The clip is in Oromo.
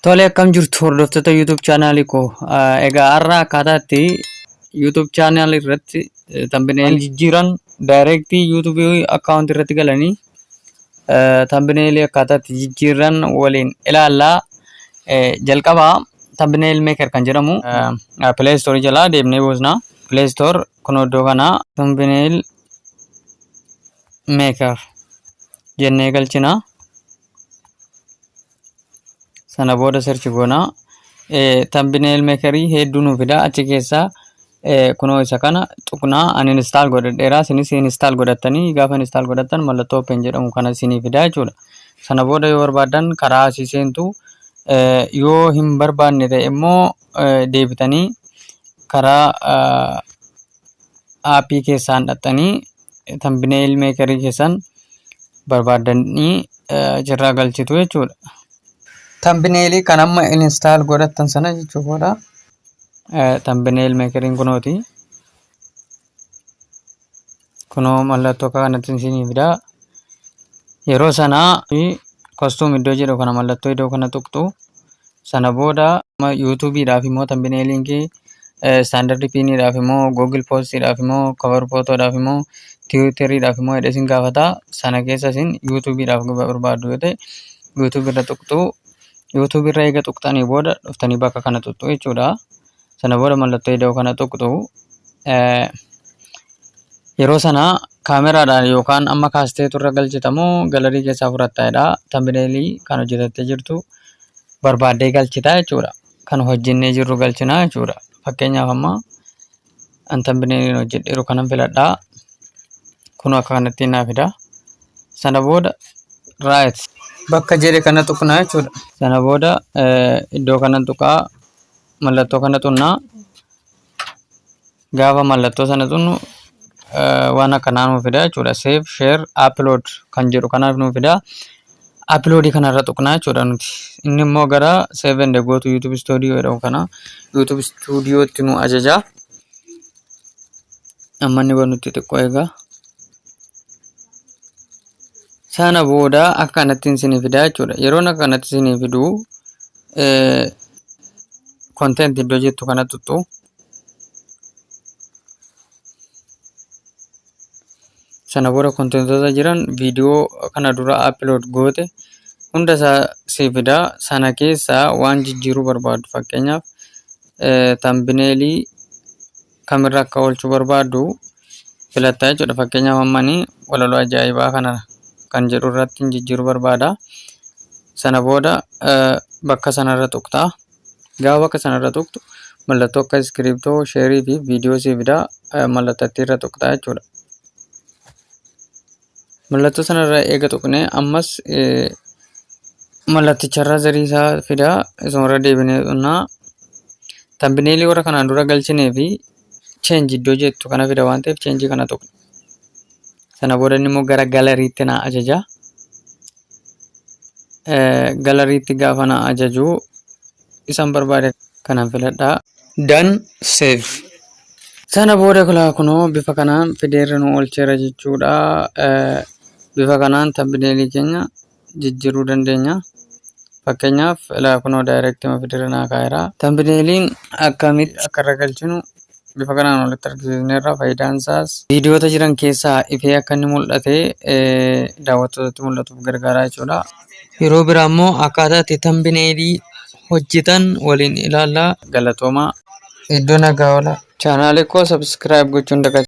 Tole akkam jirtu hordoftoota YouTube chaanaalii koo. Egaa har'a akkaataatti YouTube chaanaalii irratti thumbnail jijjiiran direct YouTube account irratti galanii thumbnail akkaataatti jijjiiran waliin ilaallaa. Jalqaba thumbnail maker kan jedhamu Play Store jalaa deemnee boosna. Play Store kun iddoo kana thumbnail maker jennee galchina. Sana booda search goona. Thumbnail makerii hedduu nu fida. Achi keessaa kunoo isa kana tuqnaa uninstall godhadheera. Isinis install godhattanii gaafa install godhattan mallattoo open jedhamu kana isinii fida jechuudha. Sana booda yoo barbaadan karaa asii seentu, yoo hin barbaanne ta'e immoo deebitanii karaa aappii keessaan dhattanii thumbnail makerii keessan barbaadanii jirraa galchitu jechuudha. Thumbnail kan amma install godhattan sana jechuudha. Thumbnail makerin kunooti. Kunoo mallattoo kanatti isinii fida. Yeroo sana costume iddoo jedhu kana mallattoo iddoo kana tuqxu. Sana booda YouTube dhaaf immoo thumbnailin kee standard pin dhaaf immoo Google Post dhaaf immoo cover photo dhaaf immoo Twitter dhaaf immoo edhesin gaafata. Sana keessa isin YouTube dhaaf barbaaddu yoo ta'e YouTube irra tuqxu. YouTube irra eega tuqxanii booda dhuftanii bakka kana tuqxu jechuudha. Sana booda mallattoo iddoo kana tuqxu. Yeroo sana kaameraadhaan yookaan amma kaastee turre galchitamoo galarii keessaa fudhattaadha. Thumbnail kan hojjetattee jirtu barbaaddee galchita jechuudha. Kan hojjennee jirru galchina jechuudha. Fakkeenyaaf amma an thumbnail hojjedheeru kanan filadhaa. Kun akka kanatti naa fida. Sana booda right bakka jedhe kana tuqnaa jechuudha. Sana booda iddoo kana tuqaa mallattoo kana tunnaa. Gaafa mallattoo sana tunnu waan akkanaa nuuf fida jechuudha. Save, share, upload kan jedhu kanaaf nuuf fida. Upload kanarra tuqnaa jechuudha nuti. Inni immoo gara save and go to YouTube Studio jedhamu kana YouTube Studio itti nu ajaja. Amma inni nutti xiqqoo eegaa. Sana booda akkanatti isinii fida jechuudha. Yeroo akkanatti isinii fidu content iddoo jettu kana tuttu. Sana booda contentoota jiran viidiyoo kana dura upload goote hunda isaa si fida. Sana keessaa waan jijjiiruu barbaadu fakkeenyaaf thumbnail kamirra akka oolchuu barbaadu filattaa jechuudha. Fakkeenyaaf ammanii walaloo ajaa'ibaa kana kan jedhu irratti jijjiiruu barbaada. Sana booda bakka sanarra tuqxaa. Gaafa bakka sanarra tuqxu mallattoo akka iskiriptoo, sheerii fi viidiyoo si fida. Mallattoo irra tuqxaa jechuudha. Mallattoo sanarra eega tuqnee ammas mallatticharra zarii isaa fida. Isumarra deebinee tuqnaa. Thumbnail warra kanaan dura galchinee fi change iddoo jettu kana fida waan ta'eef change kana tuqna. Sana booda inni immoo gara galariitti na ajaja. Galariitti gaafa na ajaju isan barbaade kanan filadhaa. Done save. Sana booda kunoo bifa kanaan fideerra nu oolcheera jechuudha. Bifa kanaan thumbnail keenya jijjiiruu dandeenya. Fakkeenyaaf kunoo direct fideerra naa kaa'eera. Thumbnailin akkamitti akka irra galchinu bifa kanaan walitti argisiisneerra. Faayidaan isaas viidiyoota jiran keessaa ifee akka inni mul'ate daawwattootatti mul'atuuf gargaara jechuudha. Yeroo biraa immoo akkaataa itti thumbnail hojjetan waliin ilaallaa. Galatoomaa. Iddoo nagaa oola. Chaanaalii koo subscribe gochuun dagatii.